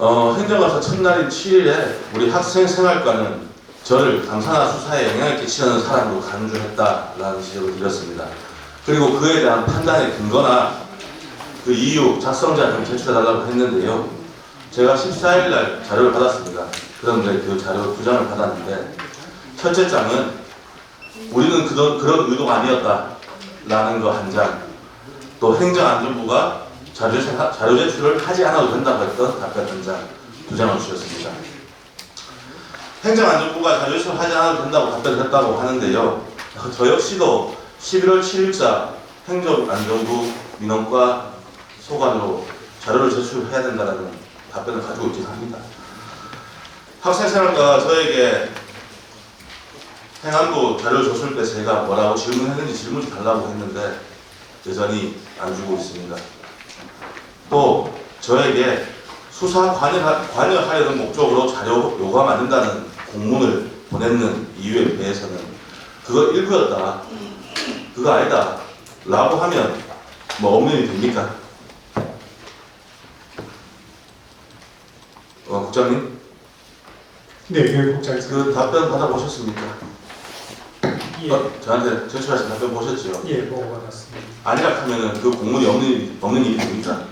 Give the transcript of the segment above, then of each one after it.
행정감사 첫날인 7일에 우리 학생생활과는 저를 감사나 수사에 영향을 끼치는 사람으로 간주했다라는 지적을 드렸습니다. 그리고 그에 대한 판단의 근거나 그 이유, 작성자 좀 제출해달라고 했는데요. 제가 14일날 자료를 받았습니다. 그런데 그 자료 2장을 받았는데 첫째 장은 우리는 그런 의도가 아니었다라는 거 한 장, 또 행정안전부가 자료 제출을 하지 않아도 된다고 했던 답변 한 장, 2장을 주셨습니다. 행정안전부가 자료 제출을 하지 않아도 된다고 답변을 했다고 하는데요. 저 역시도 11월 7일자 행정안전부 민원과 소관으로 자료를 제출해야 된다는 답변을 가지고 있긴 합니다. 학생생활과가 저에게 행안부 자료를 줬을 때 제가 뭐라고 질문했는지 질문 좀 달라고 했는데 여전히 안 주고 있습니다. 또 저에게 수사 관여하려는 목적으로 자료 요구가 만든다는 공문을 보냈는 이유에 대해서는 그거 일부였다, 그거 아니다 라고 하면 뭐 없는 일이 됩니까? 국장님? 네, 교육국장님. 그 답변 받아보셨습니까? 예. 저한테 제출하신 답변 보셨죠? 예, 보고 받았습니다. 아니라 하면은 그 공문이 없는 일이 됩니까?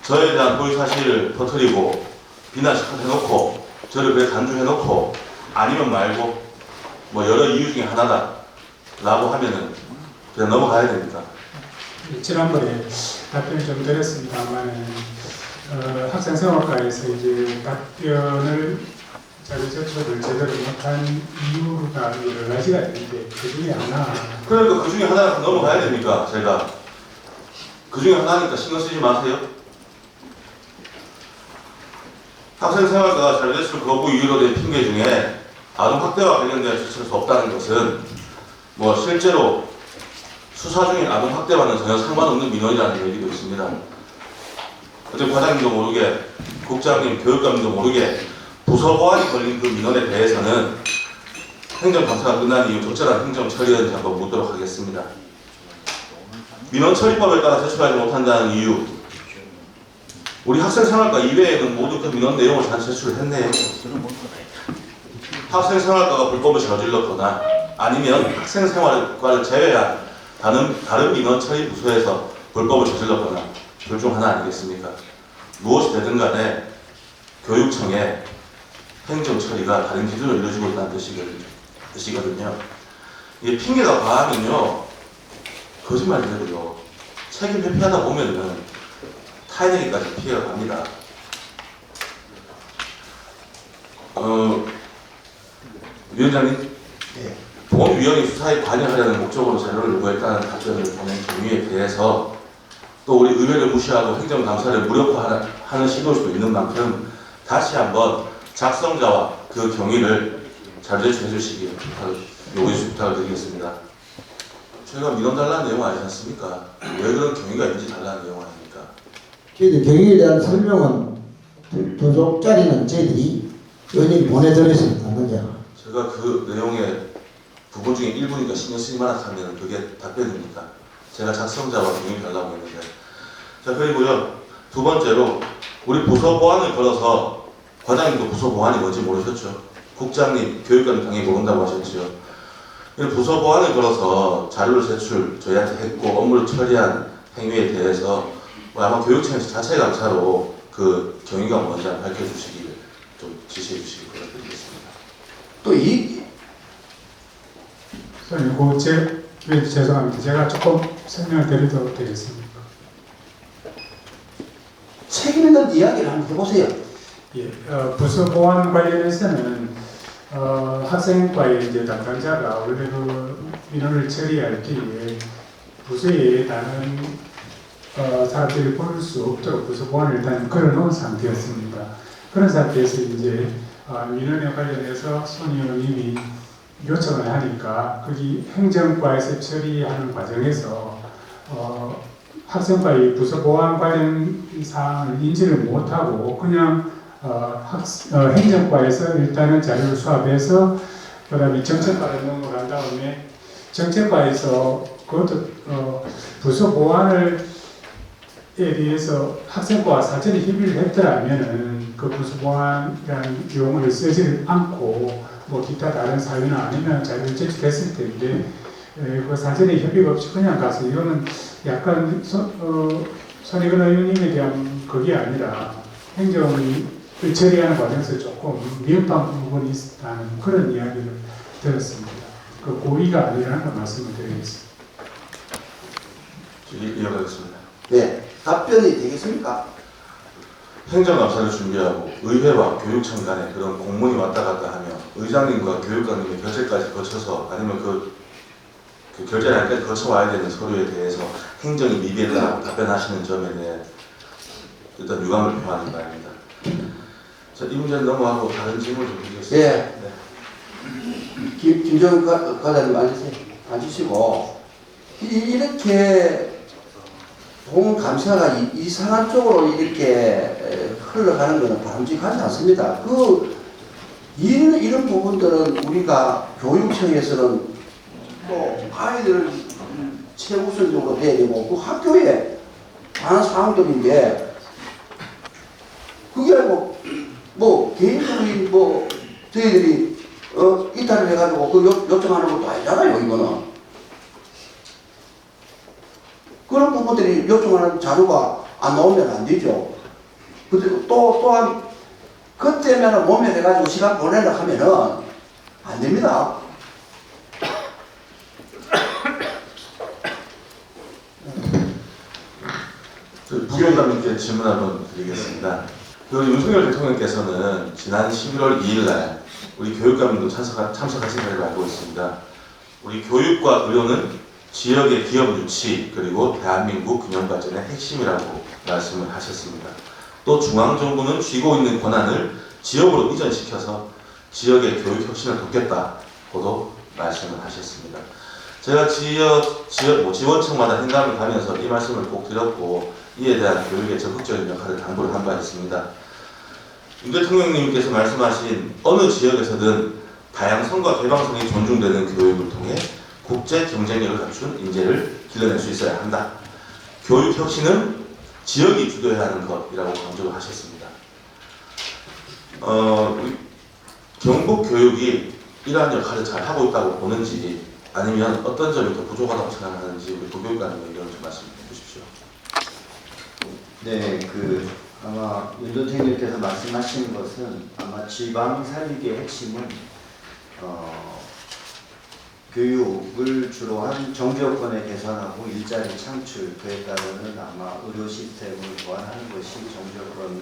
저에 대한 허위 사실을 퍼뜨리고 비난해놓고 저를 그래 간주해놓고 아니면 말고 뭐 여러 이유 중에 하나다 라고 하면은 그냥 넘어가야 됩니까? 지난번에 답변을 좀 드렸습니다만 학생생활과에서 이제 답변을 자료 제출을 제대로 못한 이유가 여러 가지가 있는데 그 중에 하나. 그러니까 그 중에 하나가 넘어가야 됩니까? 제가 그 중에 하나니까 신경 쓰지 마세요. 학생생활과가 자료 제출 거부 이유로 된 핑계 중에 아동 학대와 관련된 제출할 수 없다는 것은 뭐 실제로 수사 중인 아동 학대와는 전혀 상관없는 민원이라는 얘기도 있습니다. 어제 과장님도 모르게 국장님, 교육감님도 모르게 부서 보안이 걸린 그 민원에 대해서는 행정감사가 끝난 이후 적절한 행정 처리를 한번 묻도록 하겠습니다. 민원 처리법에 따라 제출하지 못한다는 이유, 우리 학생생활과 이외에는 모두 그 민원 내용을 다 제출을 했네요. 학생생활과가 불법을 저질렀거나 아니면 학생생활과를 제외한 다른 민원 처리 부서에서 불법을 저질렀거나 둘 중 하나 아니겠습니까? 무엇이 되든 간에 교육청의 행정 처리가 다른 기준으로 이루어지고 있다는 뜻이거든요. 이게 핑계가 과하면요, 거짓말이고요. 책임 회피하다 보면은 타인에게까지 피해가 갑니다. 위원장님, 네. 보건위원회 수사에 관여하려는 목적으로 자료를 요구했다는 답변을 보낸 경위에 대해서 또 우리 의회를 무시하고 행정감사를 무력화하는 시도일 수도 있는 만큼 다시 한번 작성자와 그 경위를 자료 제출해 주시기 부탁을 드리겠습니다. 저희가 민원 달라는 내용 아니지 않습니까? 왜 그런 경위가 있는지 달라는 내용 아닙니까? 저희들 경위에 대한 설명은 두 쪽짜리는 저희들이 의원님이 보내드렸습니다. 먼저. 제가 그 내용의 부분 중에 일부니까 신경 쓰지 마라 하면 그게 답변입니까? 제가 작성자와 경위 달라고 했는데. 자, 그리고요, 두 번째로 우리 부서 보안을 걸어서 과장님도 부서 보안이 뭔지 모르셨죠? 국장님, 교육감님 당연히 모른다고 하셨죠. 부서 보안을 걸어서 자료를 제출 저희한테 했고 업무를 처리한 행위에 대해서 아마 교육청에서 자체 감사로 그 경위가 뭔지 밝혀주시기를 좀 지시해 주시기 부탁드리겠습니다. 또 선생님, 죄송합니다. 제가 조금 설명을 드리도록 되겠습니다. 책임 있는 이야기를 한번 해보세요. 예, 부서 보안 관련해서는 학생과의 이제 담당자가 원래 그 민원을 처리할 때에 부서에 다른 사람들이 볼 수 없도록 부서 보안을 일단 걸어놓은 상태였습니다. 그런 상태에서 이제 민원에 관련해서 손 의원님이 요청을 하니까 거기 행정과에서 처리하는 과정에서 학생과의 부서 보안 관련 사항을 인지를 못하고 그냥 행정과에서 일단은 자료를 수합해서 그다음에 정책과를 넘어간 다음에 정책과에서 그것도 부서 보안을 대해서 학생과 사전에 협의를 했더라면은 그 부수보안이라는 용어를 쓰지 않고 뭐 기타 다른 사유나 아니면 자료를 제출했을 텐데 그 사전에 협의가 없이 그냥 가서 이거는 약간 손익은 의원님에 대한 그게 아니라 행정을 처리하는 과정에서 조금 미흡한 부분이 있다는 그런 이야기를 들었습니다. 그 고의가 아니라는 걸 말씀을 드리겠습니다. 이어가겠습니다. 네. 답변이 되겠습니까? 행정감사를 준비하고 의회와 교육청 간에 그런 공문이 왔다 갔다 하며 의장님과 교육감님의 결재까지 거쳐서 아니면 그 결재를 할 때 거쳐와야 되는 서류에 대해서 행정이 미비했다고 답변하시는 점에 대해 일단 유감을 표하는 바입니다. 자, 이 문제는 넘어가고 다른 질문 좀 드리겠습니다. 예. 김정은 과장님 앉으시고 이렇게 본 감사가 이상한 쪽으로 이렇게 흘러가는 것은 바람직하지 않습니다. 이런 부분들은 우리가 교육청에서는 또 아이들 최우선적으로 해야 되고 그 학교에 관한 사항들인데 그게 뭐 개인적인 뭐 저희들이 이탈을 해가지고 그 요청하는 것도 아니잖아요. 이거는 그런 부분들이 요청하는 자료가 안 나오면 안 되죠. 그리고 또한 그때면 모면해가지고 시간 보내려 하면은 안 됩니다. 부교감님께 질문 한번 드리겠습니다. 그 윤석열 대통령께서는 지난 11월 2일 날 우리 교육감님도 참석하신 걸로 알고 있습니다. 우리 교육과 의료는 지역의 기업 유치 그리고 대한민국 균형 발전의 핵심이라고 말씀을 하셨습니다. 또 중앙정부는 쥐고 있는 권한을 지역으로 이전시켜서 지역의 교육 혁신을 돕겠다고도 말씀을 하셨습니다. 제가 지원청마다 행감을 가면서 이 말씀을 꼭 드렸고 이에 대한 교육의 적극적인 역할을 당부를 한 바 있습니다. 윤 대통령님께서 말씀하신 어느 지역에서든 다양성과 개방성이 존중되는 교육을 통해 국제 경쟁력을 갖춘 인재를 길러낼 수 있어야 한다. 교육 혁신은 지역이 주도해야 하는 것이라고 강조를 하셨습니다. 우리 경북 교육이 이러한 역할을 잘 하고 있다고 보는지 아니면 어떤 점이 더 부족하다고 생각하는지 우리 도교육관님 의견을 좀 말씀해 주십시오. 네, 아마 윤 대통령께서 말씀하신 것은 아마 지방 살리기의 핵심은 교육을 주로 한 정규여건을 개선하고 일자리 창출, 그에 따르는 아마 의료 시스템을 보완하는 것이 정규여건의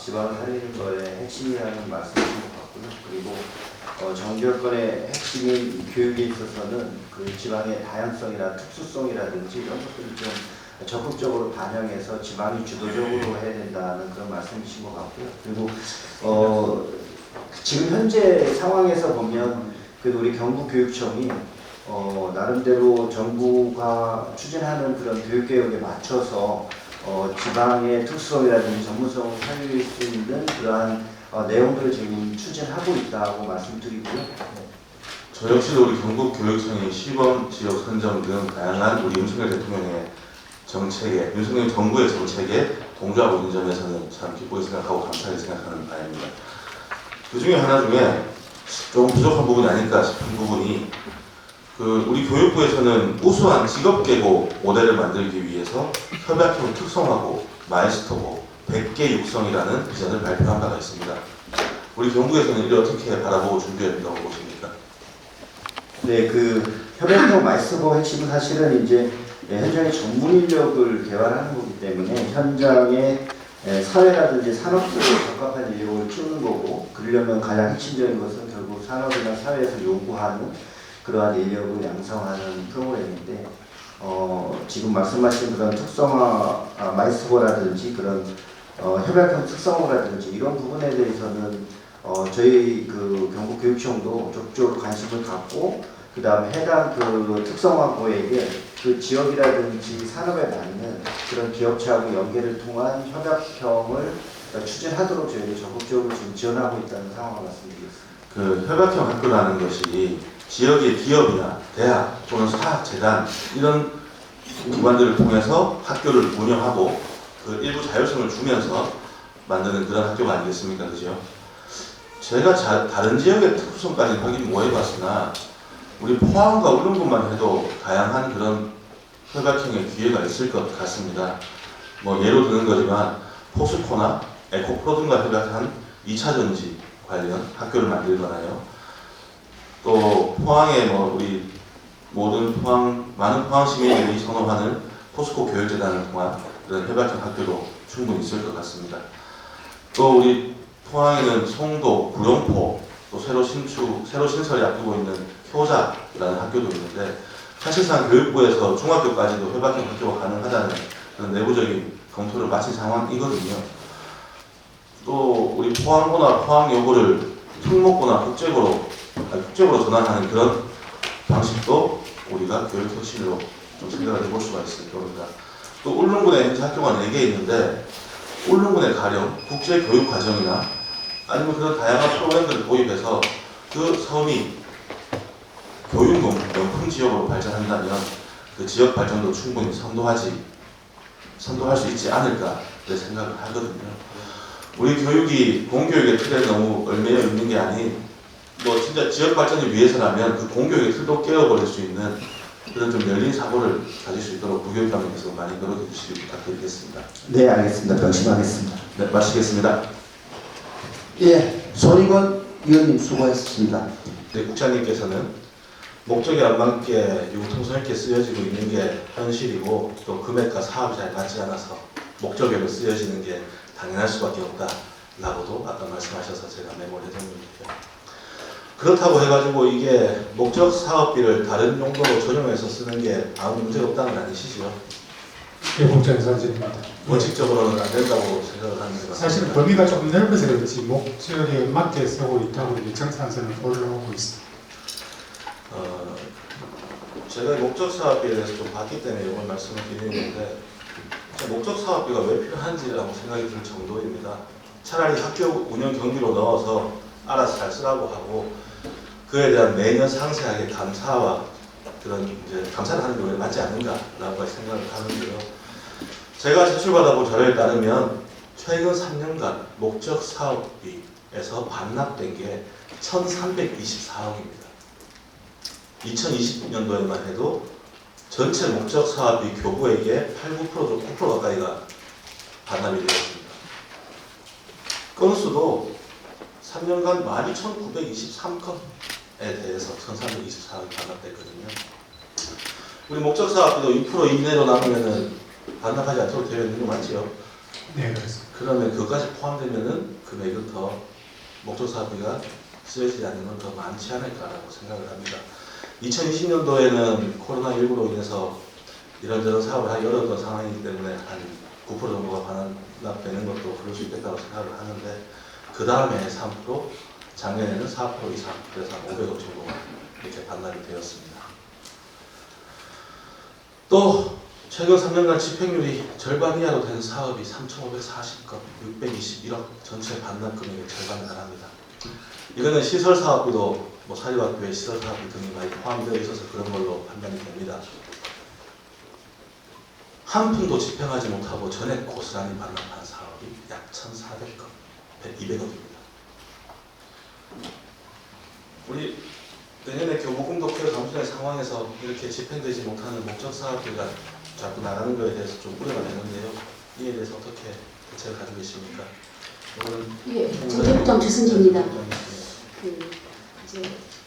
지방을 살리는 것의 핵심이라는 말씀이신 것 같고요. 그리고 정규여건의 핵심인 교육에 있어서는 그 지방의 다양성이나 특수성이라든지 이런 것들을 좀 적극적으로 반영해서 지방이 주도적으로 해야 된다는 그런 말씀이신 것 같고요. 그리고 지금 현재 상황에서 보면 그래도 우리 경북교육청이 나름대로 정부가 추진하는 그런 교육개혁에 맞춰서 지방의 특수성이라든지 전문성을 살릴 수 있는 그러한 내용들을 지금 추진하고 있다고 말씀드리고요. 저 역시도 우리 경북교육청이 시범 지역 선정 등 다양한 우리 윤석열 대통령의 정책에, 윤석열 정부의 정책에 동조하고 있는 점에서는 참 기쁘게 생각하고 감사하게 생각하는 바입니다. 그 중에 하나 중에 조금 부족한 부분이 아닐까 싶은 부분이 우리 교육부에서는 우수한 직업계고 모델을 만들기 위해서 협약형을 특성화고 마이스터고 100개 육성이라는 비전을 발표한 바가 있습니다. 우리 경북에서는 이를 어떻게 바라보고 준비해야 된다고 보십니까? 네, 협약형 마이스터 핵심은 사실은 이제 현장의 전문 인력을 개발하는 거기 때문에 현장의 사회라든지 산업 속에 적합한 인력을 키우는 거고, 그러려면 가장 핵심적인 것은 결국 산업이나 사회에서 요구하는 그러한 인력을 양성하는 프로그램인데, 지금 말씀하신 그런 특성화 마이스터라든지 그런 협약형 특성화라든지 이런 부분에 대해서는 저희 경북교육청도 적극적으로 관심을 갖고, 그 다음에 해당 특성화고에게 그 지역이라든지 산업에 맞는 그런 기업체하고 연계를 통한 협약형을 추진하도록 저희가 적극적으로 지금 지원하고 있다는 상황을 말씀드리겠습니다. 협약형 학교라는 것이 지역의 기업이나 대학 또는 사학재단 이런 기관들을 통해서 학교를 운영하고 그 일부 자율성을 주면서 만드는 그런 학교가 아니겠습니까? 그죠? 제가 다른 지역의 특수성까지 확인 못 해봤으나 우리 포항과 울릉도만 해도 다양한 그런 협약형의 기회가 있을 것 같습니다. 뭐 예로 드는 거지만 포스코나 에코프로 등과 협약한 2차 전지 관련 학교를 만들거나요. 또 포항에 뭐 우리 모든 많은 포항 시민들이 선호하는 포스코 교육재단을 통한 그런 협약형 학교도 충분히 있을 것 같습니다. 또 우리 포항에는 송도, 구룡포, 또 새로 신설이 앞두고 있는 효자라는 학교도 있는데 사실상 교육부에서 중학교까지도 협약형 학교가 가능하다는 그런 내부적인 검토를 마친 상황이거든요. 또 우리 포항고나 포항여고를 특목고나 국제고로 전환하는 그런 방식도 우리가 교육혁신으로 좀 생각을 해볼 수가 있을 겁니다. 또 울릉군에 현재 학교가 4개 있는데 울릉군에 가령 국제교육과정이나 아니면 그런 다양한 프로그램들을 도입해서 그 섬이 교육용품 지역으로 발전한다면 그 지역 발전도 충분히 선도할 수 있지 않을까 그런 생각을 하거든요. 우리 교육이 공교육의 틀에 너무 얽매여 있는 게 아닌 뭐 진짜 지역 발전을 위해서라면 그 공교육의 틀도 깨어버릴 수 있는 그런 좀 열린 사고를 가질 수 있도록 부교육감님께서 많이 노력해 주시길 부탁드리겠습니다. 네, 알겠습니다. 명심하겠습니다. 네, 마치겠습니다. 예, 손익원 의원님 수고하셨습니다. 네, 국장님께서는 목적에 안 맞게 융통성 있게 쓰여지고 있는 게 현실이고 또 금액과 사업이 잘 맞지 않아서 목적외로 쓰여지는 게 당연할 수밖에 없다라고도 아까 말씀하셔서 제가 메모를 해뒀는데요. 그렇다고 해가지고 이게 목적 사업비를 다른 용도로 전용해서 쓰는 게 아무 문제가 없다는 건 아니시죠? 대공장 사실입니다. 원칙적으로는 안 된다고 생각을 하는 것 사실 같습니다. 범위가 조금 넓어서 그렇지 목적에 맞게 쓰고 있다고 이제 정산서는 올라오고 있습니다. 제가 목적 사업비에 대해서 좀 봤기 때문에 이걸 말씀을 드리는 건데 목적 사업비가 왜 필요한지라고 생각이 들 정도입니다. 차라리 학교 운영 경비로 넣어서 알아서 잘 쓰라고 하고 그에 대한 매년 상세하게 감사와 그런 이제 감사를 하는 게 왜 맞지 않는가라고 생각을 하는데요. 제가 제출받아본 자료에 따르면 최근 3년간 목적 사업비에서 반납된 게 1,324억입니다. 2020년도에만 해도 전체 목적 사업비 교부액의 9% 가까이가 반납이 되었습니다. 건수도 3년간 12,923건에 대해서 1,324억이 반납됐거든요. 우리 목적 사업비도 2% 이내로 남으면은 반납하지 않도록 되어 있는 거 맞지요? 네, 그렇습니다. 그러면 그것까지 포함되면은 금액은 더 목적 사업비가 쓰여지지 않는 건 더 많지 않을까라고 생각을 합니다. 2020년도에는 코로나19로 인해서 이런저런 사업을 하기 어려웠던 상황이기 때문에 한 9% 정도가 반납되는 것도 그럴 수 있겠다고 생각을 하는데 그 다음에 3%, 작년에는 4% 이상, 그래서 한 500억 정도가 이렇게 반납이 되었습니다. 또 최근 3년간 집행률이 절반 이하로 된 사업이 3,540건, 621억, 전체 반납 금액의 절반에 달합니다. 이거는 시설 사업비도 뭐 사립학교의 시설 사업비 등이 많이 포함되어 있어서 그런 걸로 판단이 됩니다. 한 푼도 집행하지 못하고 전액 고스란히 반납한 사업이 약 1,400건, 200억입니다. 우리 내년에 교보금도 폐로 감소된 상황에서 이렇게 집행되지 못하는 목적 사업비가 자꾸 나가는 것에 대해서 좀 우려가 되는데요. 이에 대해서 어떻게 대책을 가지고 계십니까? 예, 정재부장 주순지입니다. 이제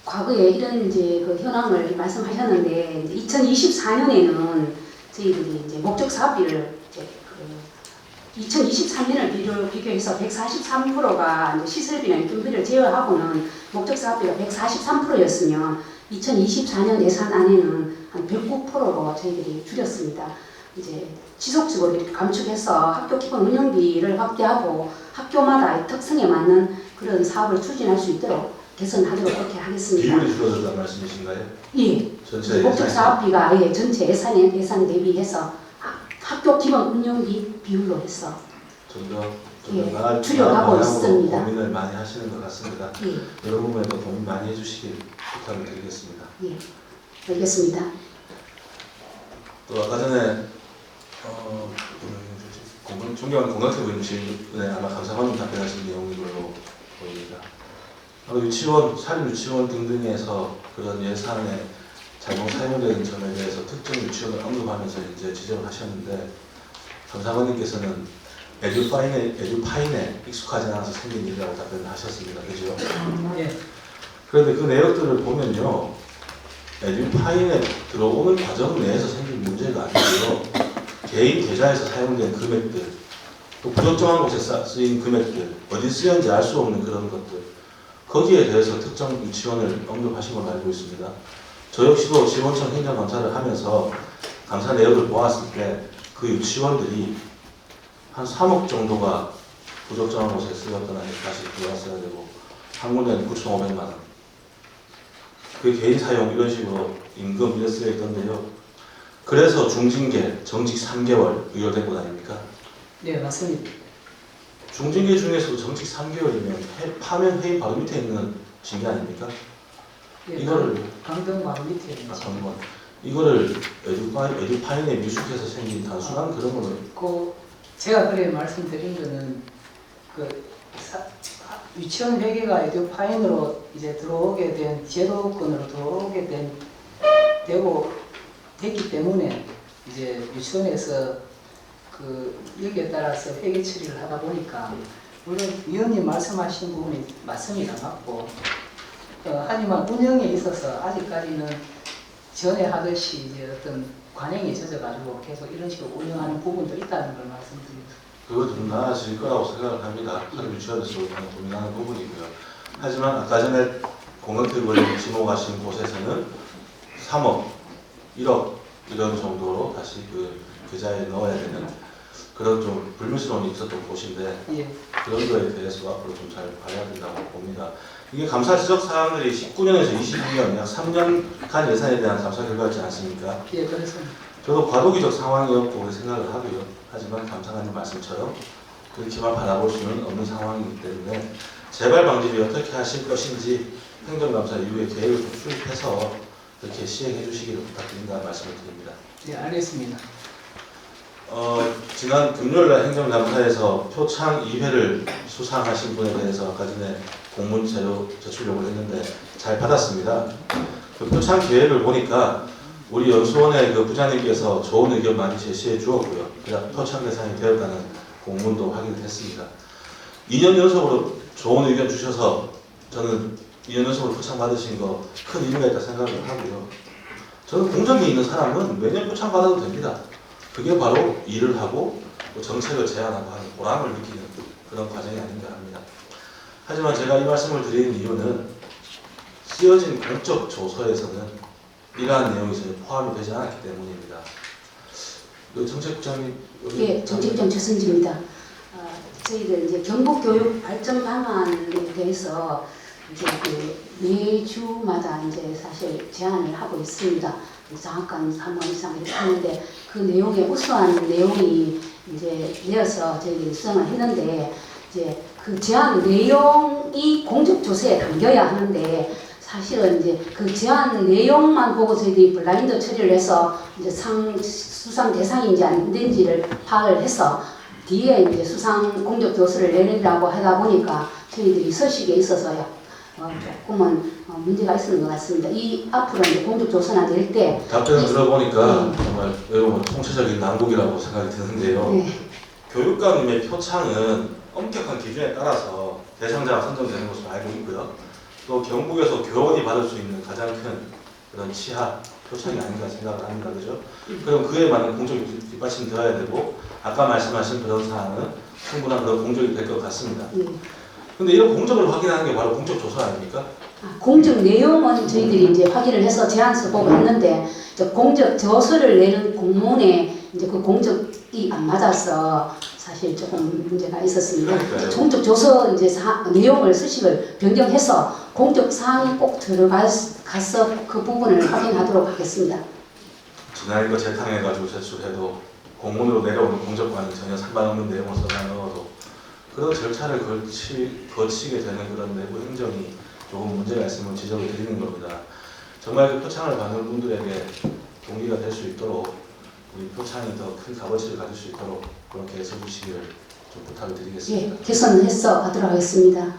과거에 이런 이제 그 현황을 말씀하셨는데 2024년에는 저희들이 이제 목적 사업비를 이제 2023년을 비교해서 143%가 이제 시설비나 인건비를 제외하고는 목적 사업비가 143%였으면 2024년 예산안에는 한 109%로 저희들이 줄였습니다. 이제 지속적으로 이렇게 감축해서 학교 기본 운영비를 확대하고 학교마다 특성에 맞는 그런 사업을 추진할 수 있도록 개선하도록 그렇게 하겠습니다. 비율이 줄어들다는 말씀이신가요? 예. 전체 목적 예산이 사업비가 예, 전체 예산에 대비해서 학교 기본 운영비 비율로 해서 좀더 예, 나아가고 줄여가고 있습니다. 고민을 많이 하시는 것 같습니다. 예, 이런 부분에도 고민 많이 해주시길 부탁을 드리겠습니다. 예, 알겠습니다. 또 아까 전에 존경하는 공각태부님 질문에 아마 감사원님 답변하신 내용인 걸로 보입니다. 유치원, 사립유치원 등등에서 그런 예산에 잘못 사용되는 점에 대해서 특정 유치원을 언급하면서 이제 지적을 하셨는데 감사원님께서는 에듀파인에 익숙하지 않아서 생긴 일이라고 답변을 하셨습니다. 그죠? 예. 그런데 그 내역들을 보면요, 에듀파인에 들어오는 과정 내에서 생긴 문제가 아니고요, 개인 계좌에서 사용된 금액들, 또 부적정한 곳에 쓰인 금액들, 어디 쓰였는지 알 수 없는 그런 것들, 거기에 대해서 특정 유치원을 언급하신 걸로 알고 있습니다. 저 역시도 지원청 행정감사를 하면서 감사 내역을 보았을 때 그 유치원들이 한 3억 정도가 부적정한 곳에 쓰였던 아니 다시 들어왔어야 되고 한 군데는 9,500만 원. 그 개인 사용 이런 식으로 임금 이래 쓰여 있던데요. 그래서 중징계, 정직 3개월 의결된 것 아닙니까? 네, 맞습니다. 중징계 중에서도 정직 3개월이면 파면 회의 바로 밑에 있는 징계 아닙니까? 예, 이거를 강등 바로 밑에 있는 잠깐만, 이거를 에듀파인에 미숙해서 생긴 단순한 그런 거는 그 제가 그래 말씀드린 거는 유치원 회계가 에듀파인으로 이제 들어오게 된 제도권으로 들어오게 됐기 때문에 이제 유치원에서 여기에 따라서 회계 처리를 하다 보니까 물론 위원님 말씀하신 부분이 맞습니다. 맞고 하지만 운영에 있어서 아직까지는 전에 하듯이 이제 어떤 관행이 젖어가지고 계속 이런 식으로 운영하는 부분도 있다는 걸 말씀드립니다. 그거 좀 나아질 거라고 생각을 합니다. 사립 유치원에서 많이 고민하는 부분이고요. 하지만 아까 전에 공각대국을 지목하신 곳에서는 3억, 1억 이런 정도로 다시 그 계좌에 넣어야 되는 그런 좀 불미스러움이 있었던 곳인데 예. 그런 거에 대해서 앞으로 좀 잘 봐야 된다고 봅니다. 이게 감사 지적 사항들이 19년에서 22년 약 3년간 예산에 대한 감사 결과였지 않습니까? 예, 그래서 저도 과도기적 상황이었고 생각을 하고요. 하지만 감사관님 말씀처럼 그렇게만 바라볼 수는 없는 상황이기 때문에 재발 방지를 어떻게 하실 것인지 행정감사 이후에 계획을 좀 수립해서 이렇게 시행해 주시기를 부탁드린다 말씀을 드립니다. 예, 알겠습니다. 지난 금요일날 행정감사에서 표창 2회를 수상하신 분에 대해서 아까 전에 공문 자료 제출 요구를 했는데 잘 받았습니다. 그 표창 계획을 보니까 우리 연수원의 그 부장님께서 좋은 의견 많이 제시해 주었고요. 그래서 표창 대상이 되었다는 공문도 확인을 했습니다. 2년 연속으로 좋은 의견 주셔서 저는 2년 연속으로 표창 받으신 거 큰 의미가 있다 생각을 하고요. 저는 공정이 있는 사람은 매년 표창 받아도 됩니다. 그게 바로 일을 하고 정책을 제안하고 하는 보람을 느끼는 그런 과정이 아닌가 합니다. 하지만 제가 이 말씀을 드리는 이유는 쓰여진 공적 조서에서는 이러한 내용이 전혀 포함이 되지 않았기 때문입니다. 정책부장님 예, 정책부장 최선지입니다. 저희들 이제 경북교육 발전 방안에 대해서 이제 매주마다 이제 사실 제안을 하고 있습니다. 장학관 3원 이상 이렇게 하는데 그 내용에 우수한 내용이 이제 내어서 저희들이 수정을 했는데 이제 그 제안 내용이 공적 조서에 담겨야 하는데 사실은 이제 그 제안 내용만 보고 저희들이 블라인드 처리를 해서 이제 수상 대상인지 아닌지를 파악을 해서 뒤에 이제 수상 공적 조서를 내리라고 하다 보니까 저희들이 서식에 있어서 조금은 문제가 있었는 것 같습니다. 이 앞으로 이제 공적 조서나 낼 때 답변을 들어보니까 정말 여러분 통치적인 난국이라고 생각이 드는데요. 네. 교육감님의 표창은 엄격한 기준에 따라서 대상자가 선정되는 것으로 알고 있고요. 또 경북에서 교원이 받을 수 있는 가장 큰 그런 치하 표창이 아닌가 생각을 합니다. 그죠? 그럼 그에 맞는 공적이 뒷받침 되어야 되고 아까 말씀하신 그런 사항은 충분한 그런 공적이 될 것 같습니다. 근데 이런 공적을 확인하는 게 바로 공적 조사 아닙니까? 공적 내용은 저희들이 이제 확인을 해서 제안서 보고 했는데 공적 조서를 내는 공문에 이제 그 공적이 안 맞아서 사실 조금 문제가 있었습니다. 그러니까요. 공적 조서 이제 내용을 서식을 변경해서 공적 사항이 꼭 들어가서 그 부분을 확인하도록 하겠습니다. 지난해 거 재탕해가지고 제출해도 공문으로 내려오는 공적과는 전혀 상관없는 내용을 써다 넣어도 그런 절차를 거치게 되는 그런 내부 행정이 조금 문제가 있으면 지적을 드리는 겁니다. 정말 그 표창을 받는 분들에게 동기가 될 수 있도록 우리 표창이 더 큰 값어치를 가질 수 있도록 그렇게 해주시기를 좀 부탁을 드리겠습니다. 예, 개선해서 하도록 하겠습니다.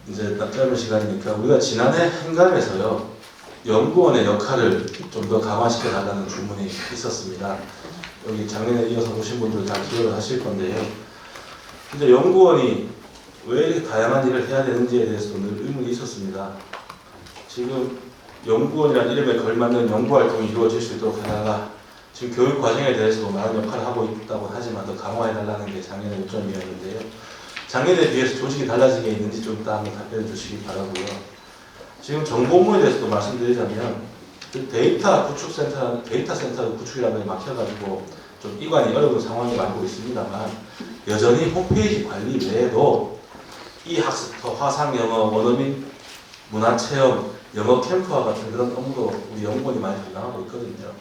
이제 짧은 시간이니까 우리가 지난해 행감에서요 연구원의 역할을 좀 더 강화시켜 달라는 주문이 있었습니다. 여기 작년에 이어서 오신 분들 다 기억을 하실 건데요. 근데 연구원이 왜 이렇게 다양한 일을 해야 되는지에 대해서도 늘 의문이 있었습니다. 지금 연구원이라는 이름에 걸맞는 연구활동이 이루어질 수 있도록 해달라. 지금 교육 과정에 대해서도 많은 역할을 하고 있다고 하지만 더 강화해달라는 게 작년의 요점이었는데요. 작년에 비해서 조직이 달라진 게 있는지 좀 이따 한번 답변해 주시기 바라고요. 지금 정보문에 대해서도 말씀드리자면 그 데이터 센터 구축이라는 게 막혀가지고 좀 이관이 어려운 상황이 많고 있습니다만 여전히 홈페이지 관리 외에도 이 학습터, 화상 영어, 원어민 문화체험, 영어 캠프와 같은 그런 업무도 우리 연구원이 많이 담당하고 있거든요.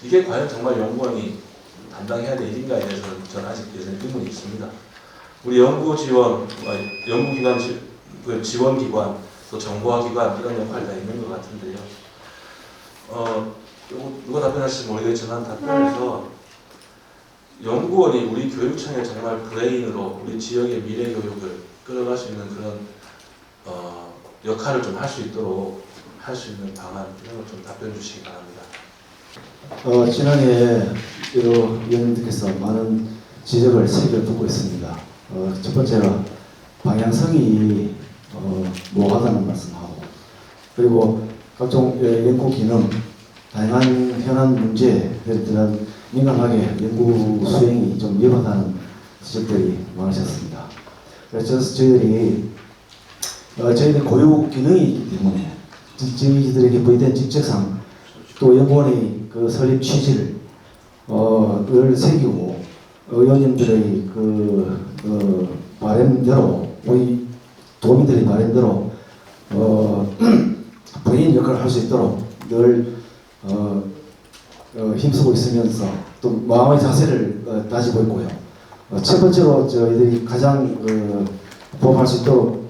이게 과연 정말 연구원이 담당해야 될 일인가에 대해서는 저는 아직 여전히 의문이 있습니다. 우리 연구 지원, 연구기관 지원기관, 또 정보화기관 이런 역할이 다 있는 것 같은데요. 누가 답변할지 모르겠지만 답변해서 연구원이 우리 교육청의 정말 브레인으로 우리 지역의 미래 교육을 끌어갈 수 있는 그런 역할을 좀 할 수 있도록 할 수 있는 방안 이런 걸 좀 답변 주시기 바랍니다. 지난해 여러 위원님들께서 많은 지적을 새겨 듣고 있습니다. 첫 번째가 방향성이 모호하다는 말씀하고, 그리고 각종 연구 기능, 다양한 현안 문제에 대한 민감하게 연구 수행이 좀 미흡하다는 지적들이 많으셨습니다. 그래서 저희들이 고유 기능이 있기 때문에 저희들에게 부여된 직책상 또 연구원의 그 설립 취지를 을 새기고 의원님들의 바람대로 우리 도민들의 바람대로 본인 역할을 할 수 있도록 늘 힘쓰고 있으면서 또 마음의 자세를 다지고 있고요. 첫 번째로 저희들이 가장 보호할 수 있도록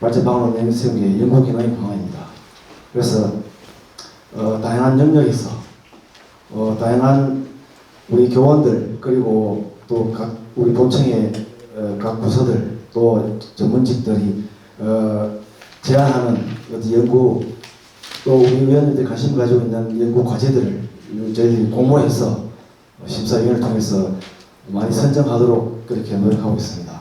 발전 방안을 내세운 게 연구기능의 강화입니다. 그래서 다양한 영역에서 다양한 우리 교원들 그리고 또 각 우리 본청의 각 부서들 또 전문직들이 제안하는 연구 또 우리 위원님들이 관심 가지고 있는 연구 과제들을 저희들이 공모해서 심사위원을 통해서 많이 선정하도록 그렇게 노력하고 있습니다.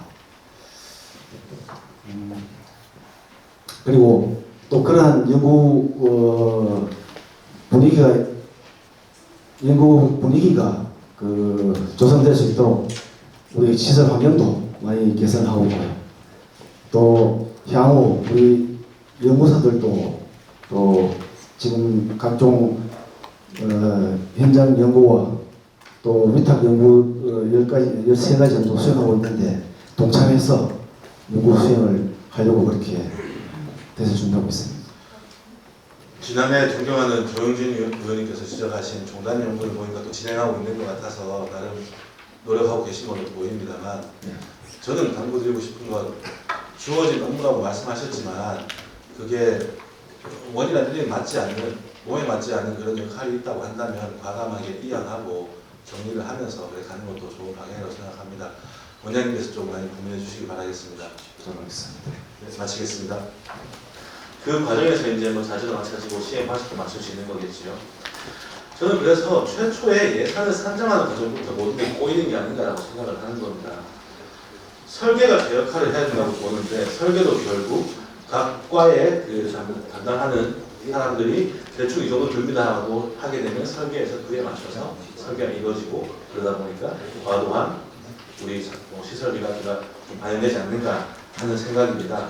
그리고 또 그러한 연구 분위기가 조성될 수 있도록 우리 시설 환경도 많이 개선하고 있고요. 또 향후 우리 연구사들도 또 지금 각종 현장 연구와 또 위탁 연구 13가지 정도 수행하고 있는데 동참해서 연구 수행을 하려고 그렇게 대서 준비하고 있습니다. 지난해 존경하는 조영진 의원님께서 지적하신 종단 연구를 보니까 또 진행하고 있는 것 같아서 나름 노력하고 계신 걸로 보입니다만 저는 당부드리고 싶은 건 주어진 업무라고 말씀하셨지만 그게 원이나 일에 맞지 않는 몸에 맞지 않는 그런 역할이 있다고 한다면 과감하게 이양하고 정리를 하면서 그래 가는 것도 좋은 방향이라고 생각합니다. 원장님께서 좀 많이 고민해 주시기 바라겠습니다. 들어가겠습니다. 네, 마치겠습니다. 그 과정에서 이제 뭐 자료를 맞춰지고 시행하시고 맞출 수 있는 거겠지요. 저는 그래서 최초에 예산을 산정하는 과정부터 모든 게 꼬이는 게 아닌가라고 생각을 하는 겁니다. 설계가 제 역할을 해야 된다고 보는데 설계도 결국 각 과에 담당하는 사람들이 대충 이 정도 듭니다 하고 하게 되면 설계에서 그에 맞춰서 설계가 이루어지고 그러다 보니까 과도한 우리 시설비가 좀 반영되지 않는가 하는 생각입니다.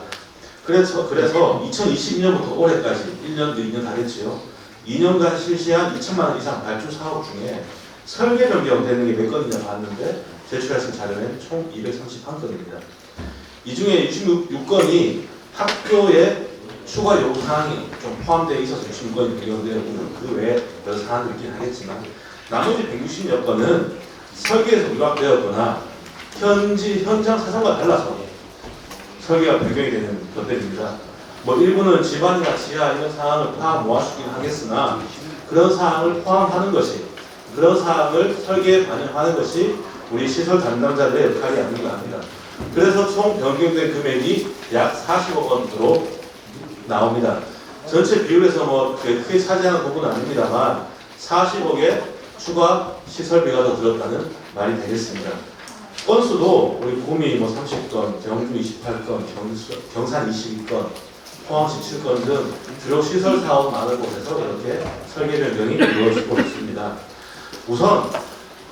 그래서 2022년부터 올해까지 1년, 2년 다 됐지요. 2년간 실시한 2천만 원 이상 발주 사업 중에 설계 변경되는 게 몇 건이냐 봤는데 제출하신 자료는 총 231건입니다. 이 중에 66건이 학교에 추가 요구 사항이 좀 포함되어 있어서 66건이 변경되었고 그 외에 여러 사항도 있긴 하겠지만 나머지 160여 건은 설계에서 누락되었거나 현장 사정과 달라서 설계가 변경이 되는 것들입니다. 뭐 일부는 집안이나 지하 이런 사항을 다 모아주긴 하겠으나 그런 사항을 포함하는 것이 그런 사항을 설계에 반영하는 것이 우리 시설 담당자들의 역할이 아닌가 합니다. 그래서 총 변경된 금액이 약 40억 원으로 나옵니다. 전체 비율에서 뭐 크게 차지하는 부분은 아닙니다만 40억의 추가 시설비가 더 들었다는 말이 되겠습니다. 건수도 우리 구미 뭐 30건, 경주 28건, 경산 22건, 포항시 7건 등 주로 시설 사업 많은 곳에서 이렇게 설계 변경이 이루어지고 있습니다. 우선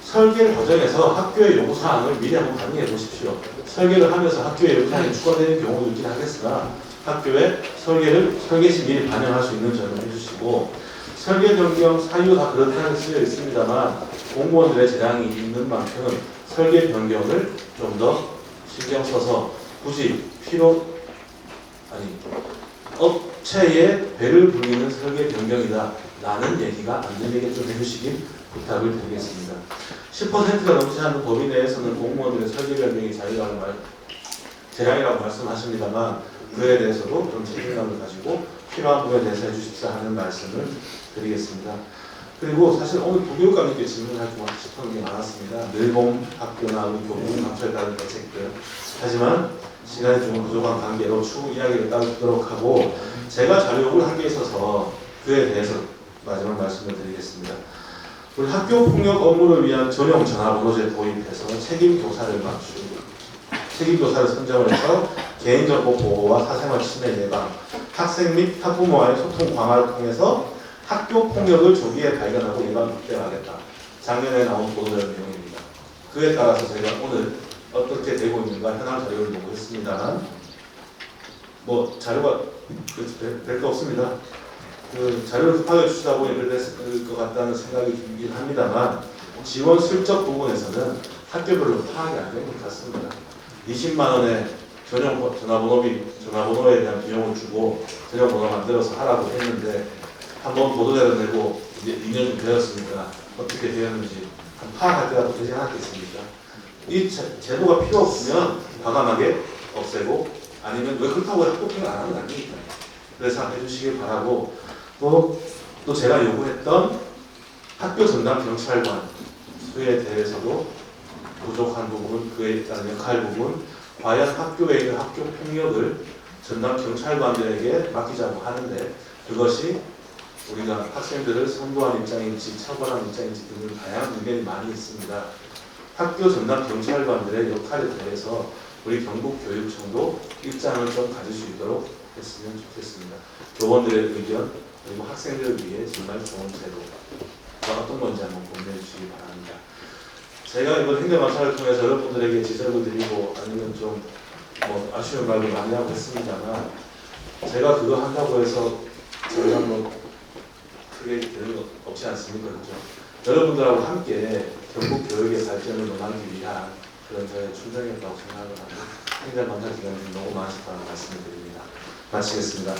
설계 과정에서 학교의 요구사항을 미리 한번 반영해 보십시오. 설계를 하면서 학교의 요구사항이 추가되는 경우도 있긴 하겠으나 학교의 설계시 미리 반영할 수 있는 점을 해주시고 설계 변경 사유 다 그렇다고 쓰여 있습니다만 공무원들의 재량이 있는 만큼 설계 변경을 좀 더 신경 써서 굳이 업체의 배를 불리는 설계 변경이다 라는 얘기가 안 들리게 좀 해주시길 부탁을 드리겠습니다. 10%가 넘지 않는 범위 내에서는 공무원들의 설계 변경이 재량이라고 말씀하십니다만 그에 대해서도 좀 책임감을 가지고 필요한 부분에 대해서 해주십사 하는 말씀을 드리겠습니다. 그리고 사실 오늘 부교육감님께 질문할 싶은 게 많았습니다. 늘봄 학교나 우리 교복 감초에 따른 대책들. 하지만 시간이 좀 부족한 관계로 추후 이야기를 따르도록 하고 제가 자료 요구를 한 게 있어서 그에 대해서 마지막 말씀을 드리겠습니다. 우리 학교 폭력 업무를 위한 전용 전화번호제 도입해서 책임교사를 선정을 해서 개인정보 보호와 사생활 침해 예방, 학생 및 학부모와의 소통 강화를 통해서 학교 폭력을 조기에 발견하고 예방 극대화하겠다. 작년에 나온 보도자료 내용입니다. 그에 따라서 제가 오늘 어떻게 되고 있는가 현황 자료를 요구했습니다만 뭐 자료가 별거 없습니다. 그 자료를 급하게 주시다 보니 그랬을 것 같다는 생각이 들긴 합니다만 지원 실적 부분에서는 학교별로 파악이 안 된 것 같습니다. 20만 원의 전용 전화번호에 대한 비용을 주고 전용 번호 만들어서 하라고 했는데 한번 보도자료 내고 이제 2년 좀 되었으니까 어떻게 되었는지 파악할 때라도 되지 않았겠습니까? 이 제도가 필요 없으면 과감하게 없애고 아니면 왜 그렇다고 학교 폭력 안 하는 거 아닙니까? 그래서 해주시길 바라고 또 제가 요구했던 학교 전담 경찰관 그에 대해서도 부족한 부분, 그에 따른 역할 부분 과연 학교에 있는 학교 폭력을 전담 경찰관들에게 맡기자고 하는데 그것이 우리가 학생들을 선도한 입장인지 처벌한 입장인지 등등 다양한 의견이 많이 있습니다. 학교 전담 경찰관들의 역할에 대해서 우리 경북교육청도 입장을 좀 가질 수 있도록 했으면 좋겠습니다. 교원들의 의견 그리고 학생들을 위해 정말 좋은 제도가 어떤 건지 한번 고민해 주시기 바랍니다. 제가 이번 행정감사를 통해서 여러분들에게 지적을 드리고 아니면 좀 뭐 아쉬운 말도 많이 하고 했습니다만 제가 그거 한다고 해서 저희가 뭐 크게 되는 거 없지 않습니까? 그렇죠? 여러분들하고 함께 경북 교육의 발전을 논하기 위한 그런 저의 충정이었다고 생각을 하고 행정감사 기간 중에 너무 많으셨다는 말씀을 드립니다. 마치겠습니다.